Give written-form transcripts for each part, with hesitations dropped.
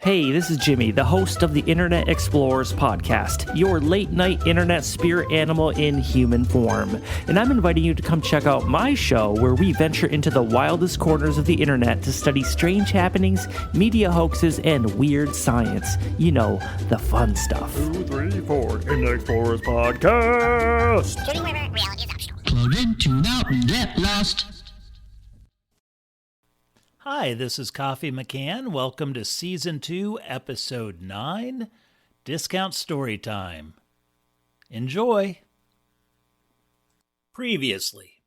Hey, this is Jimmy, the host of the Internet Explorers podcast, your late-night internet spirit animal in human form. And I'm inviting you to come check out my show where we venture into the wildest corners of the internet to study strange happenings, media hoaxes, and weird science. You know, the fun stuff. 2, 3, 4, Internet Explorers podcast! Tuning wherever reality is optional. Plug in, tune out, and get lost. Hi, this is Coffee McCann. Welcome to Season 2, Episode 9, Discount Storytime. Enjoy! Previously,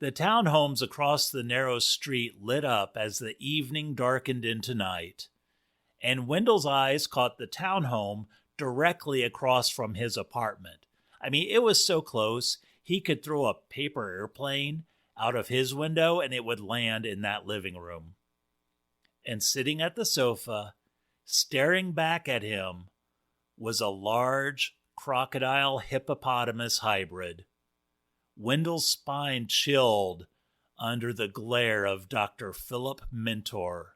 the townhomes across the narrow street lit up as the evening darkened into night, and Wendell's eyes caught the townhome directly across from his apartment. I mean, it was so close, he could throw a paper airplane out of his window and it would land in that living room. And sitting at the sofa, staring back at him, was a large crocodile hippopotamus hybrid. Wendell's spine chilled under the glare of Dr. Philip Mentor.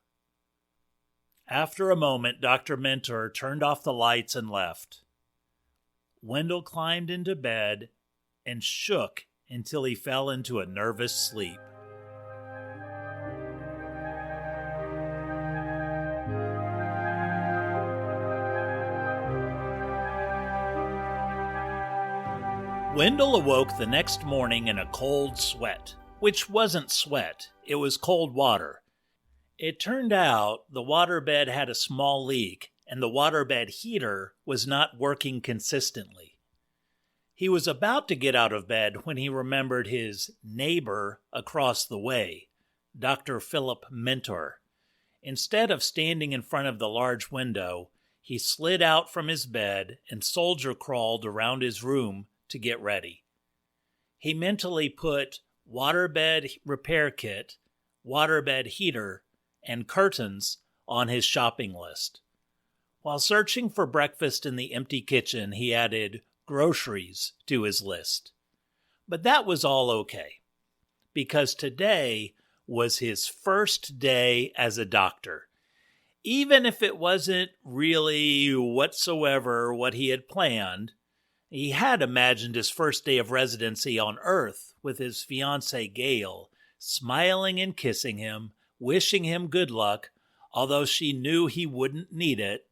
After a moment, Dr. Mentor turned off the lights and left. Wendell climbed into bed and shook until he fell into a nervous sleep. Wendell awoke the next morning in a cold sweat, which wasn't sweat, it was cold water. It turned out the waterbed had a small leak, and the waterbed heater was not working consistently. He was about to get out of bed when he remembered his neighbor across the way, Dr. Philip Mentor. Instead of standing in front of the large window, he slid out from his bed and soldier crawled around his room to get ready. He mentally put waterbed repair kit, waterbed heater, and curtains on his shopping list. While searching for breakfast in the empty kitchen, he added groceries to his list. But that was all okay, because today was his first day as a doctor. Even if it wasn't really whatsoever what he had planned, he had imagined his first day of residency on Earth with his fiancée Gail, smiling and kissing him, wishing him good luck, although she knew he wouldn't need it.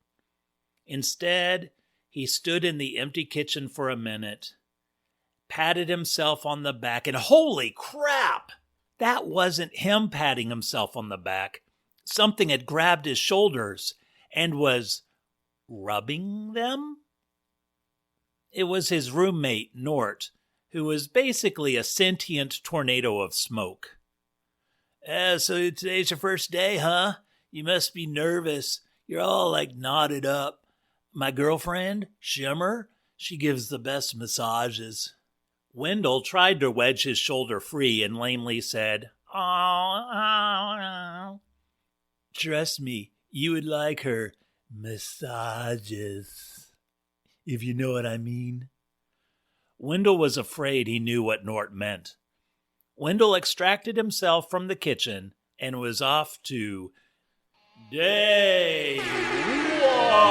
Instead, he stood in the empty kitchen for a minute, patted himself on the back, and holy crap! That wasn't him patting himself on the back. Something had grabbed his shoulders and was rubbing them? It was his roommate, Nort, who was basically a sentient tornado of smoke. So today's your first day, huh? You must be nervous. You're all knotted up. My girlfriend, Shimmer, she gives the best massages. Wendell tried to wedge his shoulder free and lamely said, "Oh. Trust me, you would like her massages, if you know what I mean." Wendell was afraid he knew what Nort meant. Wendell extracted himself from the kitchen and was off to Day 1.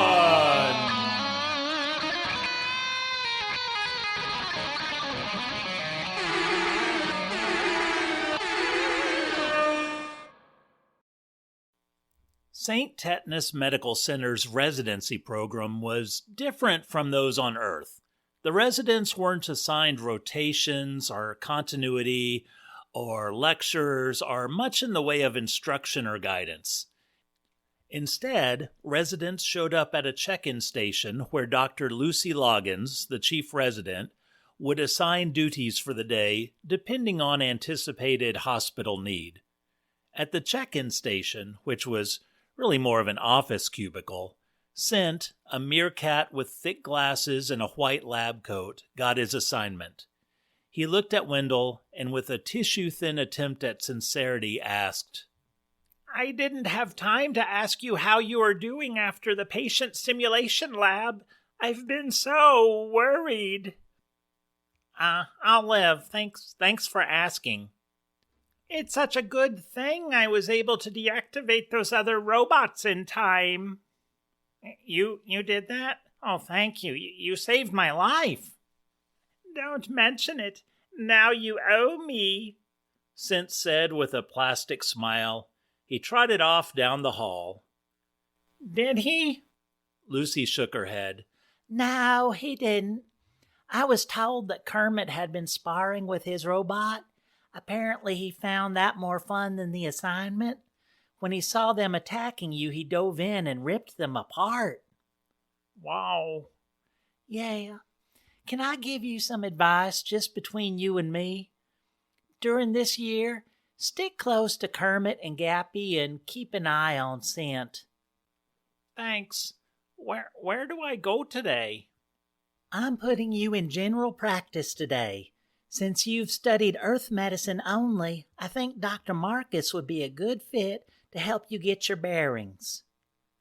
St. Tetanus Medical Center's residency program was different from those on Earth. The residents weren't assigned rotations or continuity or lectures or much in the way of instruction or guidance. Instead, residents showed up at a check-in station where Dr. Lucy Loggins, the chief resident, would assign duties for the day depending on anticipated hospital need. At the check-in station, which was really more of an office cubicle, Sent, a meerkat with thick glasses and a white lab coat, got his assignment. He looked at Wendell and with a tissue-thin attempt at sincerity asked, "I didn't have time to ask you how you are doing after the patient simulation lab. I've been so worried." I'll live. Thanks for asking." It's such a good thing I was able to deactivate those other robots in time. You did that? Oh, thank you. You saved my life. Don't mention it. Now you owe me, Synth said with a plastic smile. He trotted off down the hall. Did he? Lucy shook her head. No, he didn't. I was told that Kermit had been sparring with his robot. Apparently he found that more fun than the assignment. When he saw them attacking you, he dove in and ripped them apart. Wow. Yeah. Can I give you some advice just between you and me? During this year, stick close to Kermit and Gappy and keep an eye on Scent. Thanks. Where do I go today? I'm putting you in general practice today. Since you've studied earth medicine only, I think Dr. Marcus would be a good fit to help you get your bearings.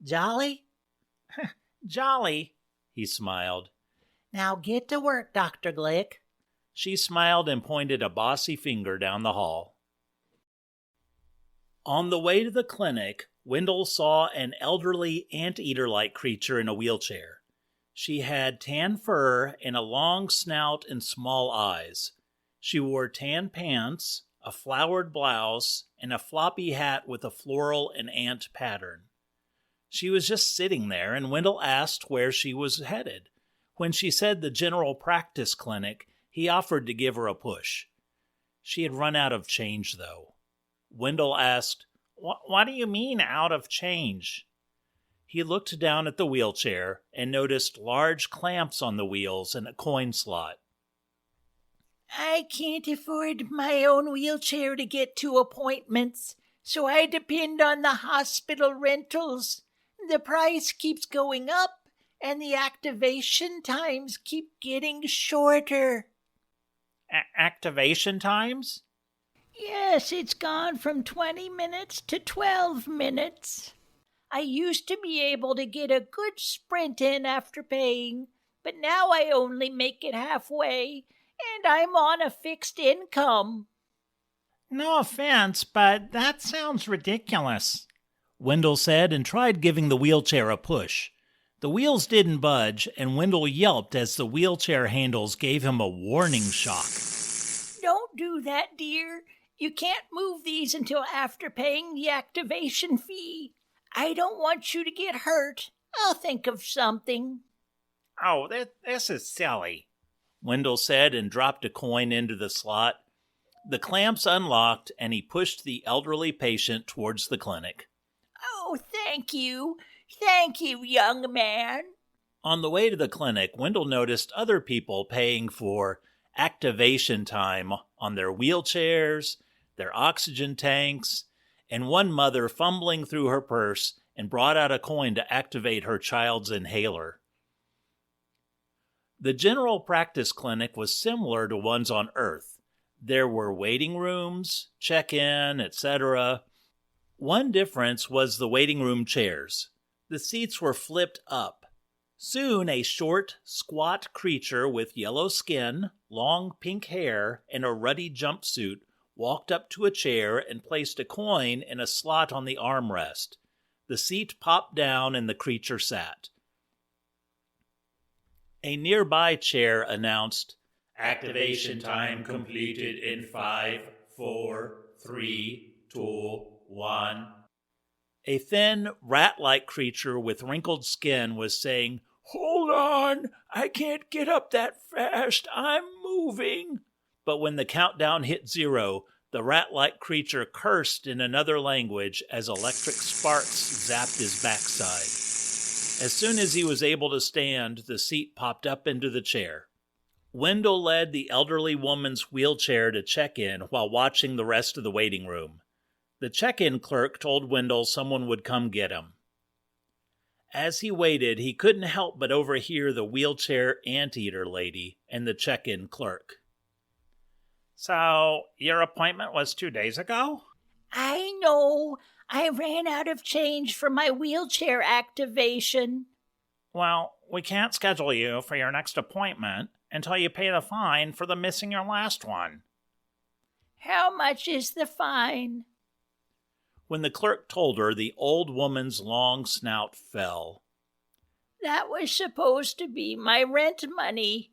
Jolly? Jolly, he smiled. Now get to work, Dr. Glick. She smiled and pointed a bossy finger down the hall. On the way to the clinic, Wendell saw an elderly anteater-like creature in a wheelchair. She had tan fur and a long snout and small eyes. She wore tan pants, a flowered blouse, and a floppy hat with a floral and ant pattern. She was just sitting there, and Wendell asked where she was headed. When she said the general practice clinic, he offered to give her a push. She had run out of change, though. Wendell asked, What do you mean, out of change? He looked down at the wheelchair and noticed large clamps on the wheels and a coin slot. I can't afford my own wheelchair to get to appointments, so I depend on the hospital rentals. The price keeps going up, and the activation times keep getting shorter. Activation times? Yes, it's gone from 20 minutes to 12 minutes. I used to be able to get a good sprint in after paying, but now I only make it halfway, and I'm on a fixed income. No offense, but that sounds ridiculous, Wendell said and tried giving the wheelchair a push. The wheels didn't budge, and Wendell yelped as the wheelchair handles gave him a warning shock. Don't do that, dear. You can't move these until after paying the activation fee. I don't want you to get hurt. I'll think of something. Oh, this is silly, Wendell said and dropped a coin into the slot. The clamps unlocked, and he pushed the elderly patient towards the clinic. Oh, thank you. Thank you, young man. On the way to the clinic, Wendell noticed other people paying for activation time on their wheelchairs, their oxygen tanks, and one mother fumbling through her purse and brought out a coin to activate her child's inhaler. The general practice clinic was similar to ones on Earth. There were waiting rooms, check-in, etc. One difference was the waiting room chairs. The seats were flipped up. Soon a short, squat creature with yellow skin, long pink hair, and a ruddy jumpsuit walked up to a chair and placed a coin in a slot on the armrest. The seat popped down and the creature sat. A nearby chair announced, Activation time completed in 5, 4, 3, 2, 1. A thin, rat-like creature with wrinkled skin was saying, Hold on, I can't get up that fast, I'm moving. But when the countdown hit 0, the rat-like creature cursed in another language as electric sparks zapped his backside. As soon as he was able to stand, the seat popped up into the chair. Wendell led the elderly woman's wheelchair to check-in while watching the rest of the waiting room. The check-in clerk told Wendell someone would come get him. As he waited, he couldn't help but overhear the wheelchair anteater lady and the check-in clerk. So, your appointment was 2 days ago? I know. I ran out of change for my wheelchair activation. Well, we can't schedule you for your next appointment until you pay the fine for the missing your last one. How much is the fine? When the clerk told her, the old woman's long snout fell. That was supposed to be my rent money.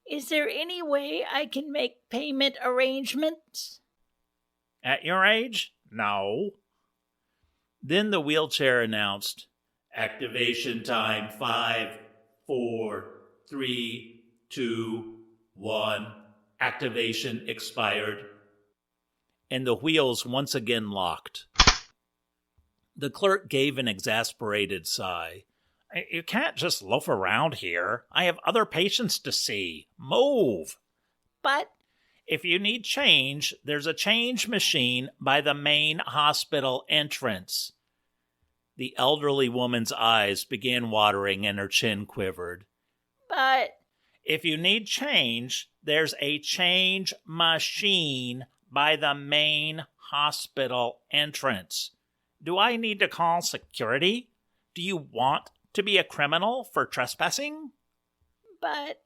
Is there any way I can make payment arrangements? At your age? No. Then the wheelchair announced, "Activation time 5, 4, 3, 2, 1. Activation expired." And the wheels once again locked. The clerk gave an exasperated sigh. "You can't just loaf around here. I have other patients to see. Move." But "If you need change, there's a change machine by the main hospital entrance." The elderly woman's eyes began watering and her chin quivered. But "If you need change, there's a change machine by the main hospital entrance. Do I need to call security? Do you want to be a criminal for trespassing?" But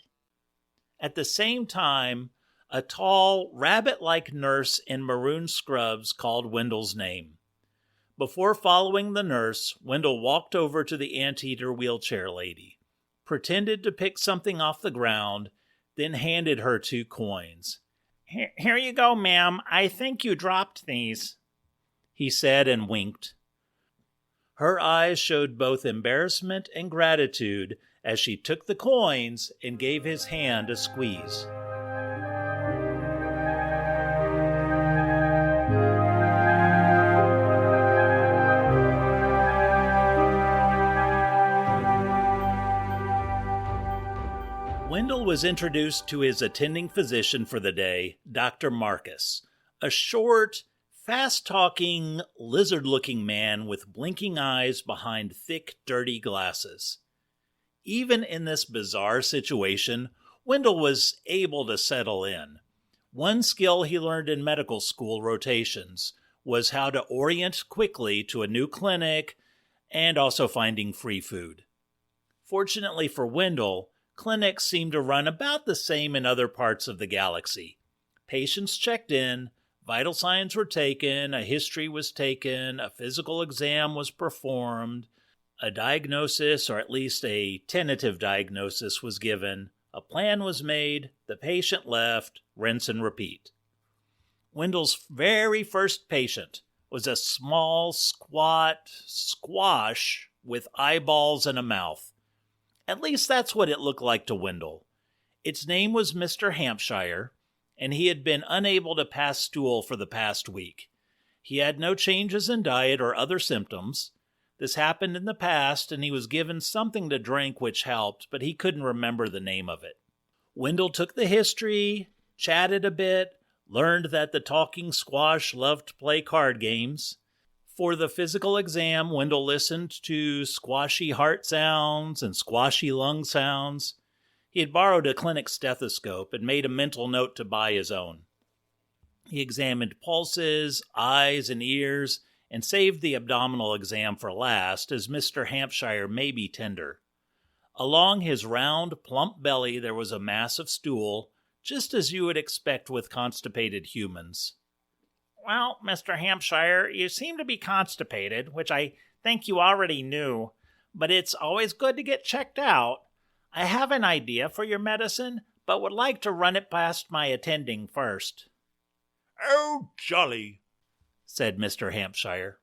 At the same time, a tall, rabbit-like nurse in maroon scrubs called Wendell's name. Before following the nurse, Wendell walked over to the anteater wheelchair lady, pretended to pick something off the ground, then handed her 2 coins. Here you go, ma'am. I think you dropped these," he said and winked. Her eyes showed both embarrassment and gratitude as she took the coins and gave his hand a squeeze. Wendell was introduced to his attending physician for the day, Dr. Marcus, a short, fast-talking, lizard-looking man with blinking eyes behind thick, dirty glasses. Even in this bizarre situation, Wendell was able to settle in. One skill he learned in medical school rotations was how to orient quickly to a new clinic and also finding free food. Fortunately for Wendell, clinics seemed to run about the same in other parts of the galaxy. Patients checked in, vital signs were taken, a history was taken, a physical exam was performed, a diagnosis, or at least a tentative diagnosis, was given, a plan was made, the patient left, rinse and repeat. Wendell's very first patient was a small, squat squash with eyeballs and a mouth. At least that's what it looked like to Wendell. Its name was Mr. Hampshire, and he had been unable to pass stool for the past week. He had no changes in diet or other symptoms. This happened in the past, and he was given something to drink which helped, but he couldn't remember the name of it. Wendell took the history, chatted a bit, learned that the talking squash loved to play card games. For the physical exam, Wendell listened to squashy heart sounds and squashy lung sounds. He had borrowed a clinic stethoscope and made a mental note to buy his own. He examined pulses, eyes, and ears, and saved the abdominal exam for last, as Mr. Hampshire may be tender. Along his round, plump belly there was a mass of stool, just as you would expect with constipated humans. "Well, Mr. Hampshire, you seem to be constipated, which I think you already knew, but it's always good to get checked out. I have an idea for your medicine, but would like to run it past my attending first." "Oh, jolly," said Mr. Hampshire.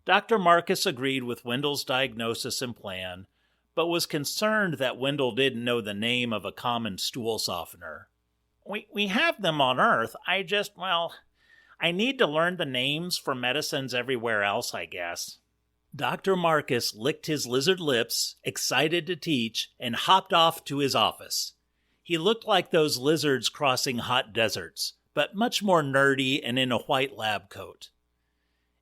Dr. Marcus agreed with Wendell's diagnosis and plan, but was concerned that Wendell didn't know the name of a common stool softener. We have them on Earth. I need to learn the names for medicines everywhere else, I guess." Dr. Marcus licked his lizard lips, excited to teach, and hopped off to his office. He looked like those lizards crossing hot deserts, but much more nerdy and in a white lab coat.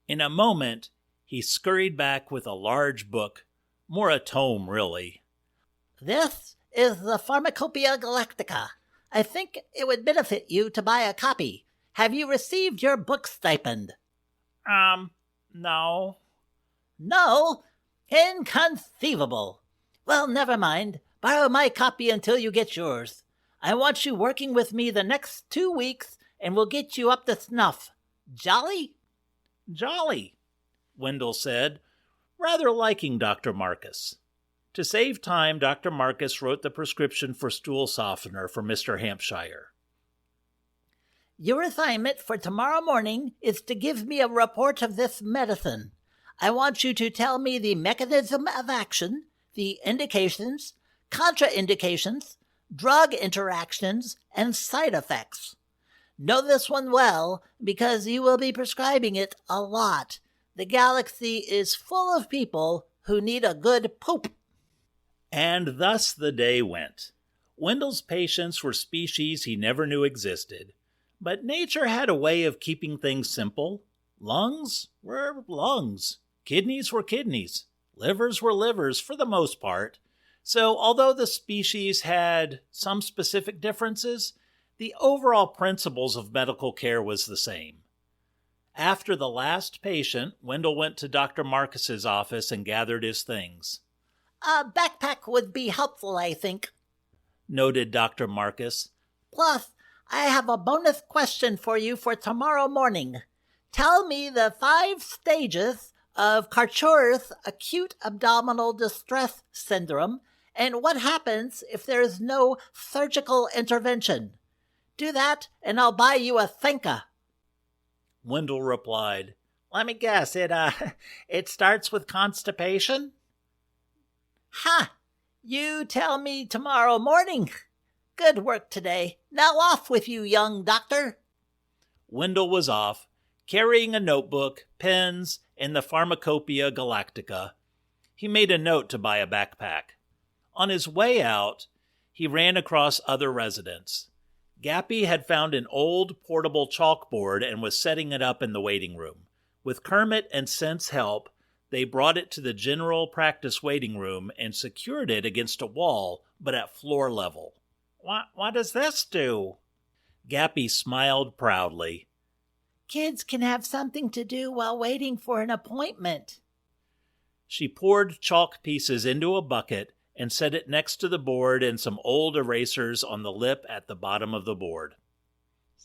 In a moment, he scurried back with a large book, more a tome, really. this is the Pharmacopoeia Galactica. I think it would benefit you to buy a copy. Have you received your book stipend? No. No? Inconceivable. Well, never mind. Borrow my copy until you get yours. I want you working with me the next 2 weeks and we'll get you up to snuff. Jolly? Jolly, Wendell said, rather liking Dr. Marcus. To save time, Dr. Marcus wrote the prescription for stool softener for Mr. Hampshire. Your assignment for tomorrow morning is to give me a report of this medicine. I want you to tell me the mechanism of action, the indications, contraindications, drug interactions, and side effects. Know this one well because you will be prescribing it a lot. The galaxy is full of people who need a good poop. And thus the day went. Wendell's patients were species he never knew existed, but nature had a way of keeping things simple. Lungs were lungs. Kidneys were kidneys. Livers were livers for the most part. So although the species had some specific differences, the overall principles of medical care was the same. After the last patient, Wendell went to Dr. Marcus's office and gathered his things. A backpack would be helpful, I think, noted Dr. Marcus. Plus, I have a bonus question for you for tomorrow morning. Tell me the 5 stages of Karchur's acute abdominal distress syndrome and what happens if there is no surgical intervention. Do that, and I'll buy you a Thenka. Wendell replied, Let me guess, it starts with constipation? Ha! You tell me tomorrow morning. Good work today. Now off with you, young doctor. Wendell was off, carrying a notebook, pens, and the Pharmacopoeia Galactica. He made a note to buy a backpack. On his way out, he ran across other residents. Gappy had found an old portable chalkboard and was setting it up in the waiting room. With Kermit and Scent's help, they brought it to the general practice waiting room and secured it against a wall, but at floor level. What does this do? Gappy smiled proudly. Kids can have something to do while waiting for an appointment. She poured chalk pieces into a bucket and set it next to the board and some old erasers on the lip at the bottom of the board.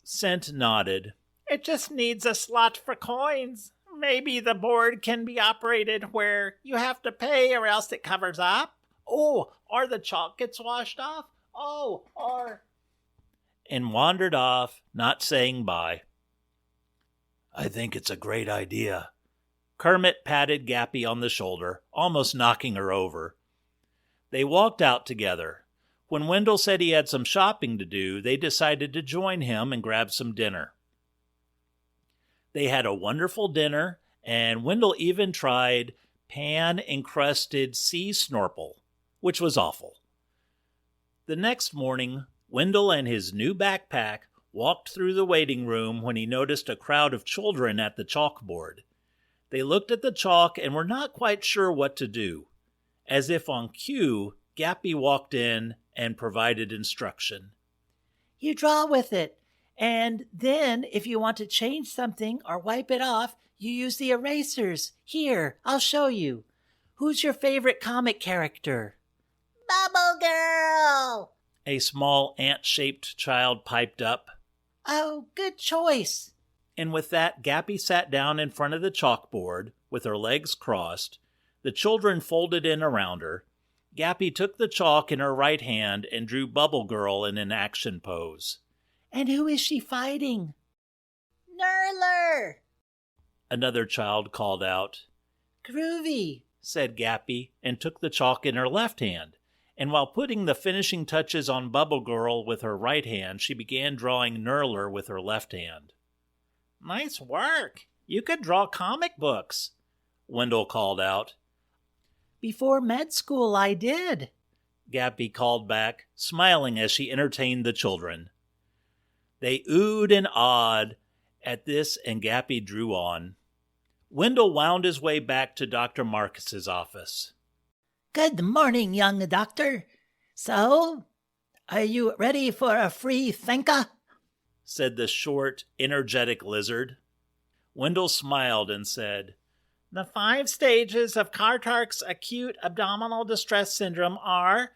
Scent nodded. It just needs a slot for coins. Maybe the board can be operated where you have to pay or else it covers up. Oh, or the chalk gets washed off. And wandered off, not saying bye. I think it's a great idea. Kermit patted Gappy on the shoulder, almost knocking her over. They walked out together. When Wendell said he had some shopping to do, they decided to join him and grab some dinner. They had a wonderful dinner, and Wendell even tried pan-encrusted sea snorkel, which was awful. The next morning, Wendell and his new backpack walked through the waiting room when he noticed a crowd of children at the chalkboard. They looked at the chalk and were not quite sure what to do. As if on cue, Gappy walked in and provided instruction. You draw with it, and then if you want to change something or wipe it off, you use the erasers. Here, I'll show you. Who's your favorite comic character? Bubble Girl! A small ant-shaped child piped up. Oh, good choice. And with that, Gappy sat down in front of the chalkboard with her legs crossed. The children folded in around her. Gappy took the chalk in her right hand and drew Bubble Girl in an action pose. And who is she fighting? Nurler! Another child called out. Groovy, said Gappy, and took the chalk in her left hand. And while putting the finishing touches on Bubble Girl with her right hand, she began drawing Nurler with her left hand. Nice work. You could draw comic books, Wendell called out. Before med school, I did, Gappy called back, smiling as she entertained the children. They oohed and awed at this, and Gappy drew on. Wendell wound his way back to Dr. Marcus's office. Good morning, young doctor. So, are you ready for a free Thenka? Said the short, energetic lizard. Wendell smiled and said, The 5 stages of Kartark's acute abdominal distress syndrome are,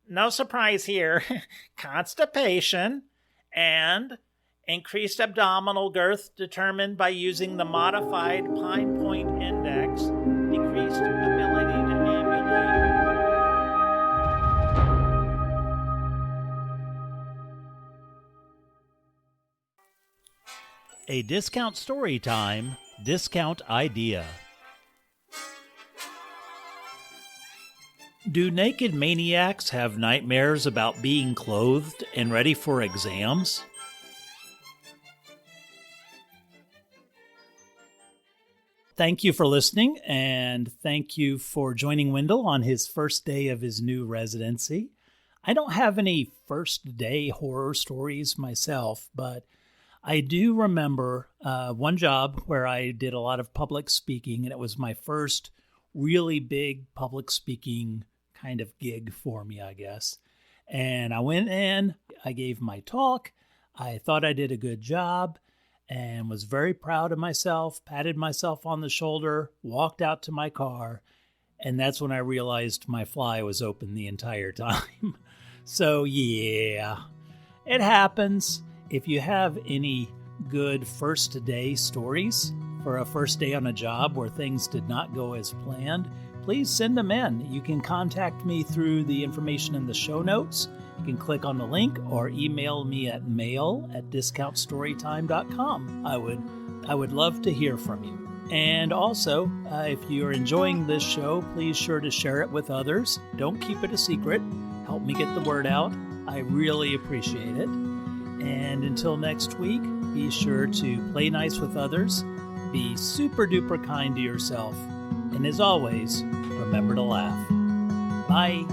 no surprise here, constipation and Increased abdominal girth determined by using the modified Pine Point Index. Decreased ability to ambulate. A discount story time, discount idea. Do naked maniacs have nightmares about being clothed and ready for exams? Thank you for listening, and thank you for joining Wendell on his first day of his new residency. I don't have any first day horror stories myself, but I do remember one job where I did a lot of public speaking, and it was my first really big public speaking kind of gig for me, I guess. And I went in, I gave my talk, I thought I did a good job, and was very proud of myself, patted myself on the shoulder, walked out to my car, and that's when I realized my fly was open the entire time. So yeah, it happens. If you have any good first day stories for a first day on a job where things did not go as planned, please send them in. You can contact me through the information in the show notes. You can click on the link or email me at mail@discountstorytime.com. I would love to hear from you. And also, if you're enjoying this show, please sure to share it with others. Don't keep it a secret. Help me get the word out. I really appreciate it. And until next week, be sure to play nice with others, be super duper kind to yourself, and as always, remember to laugh. Bye.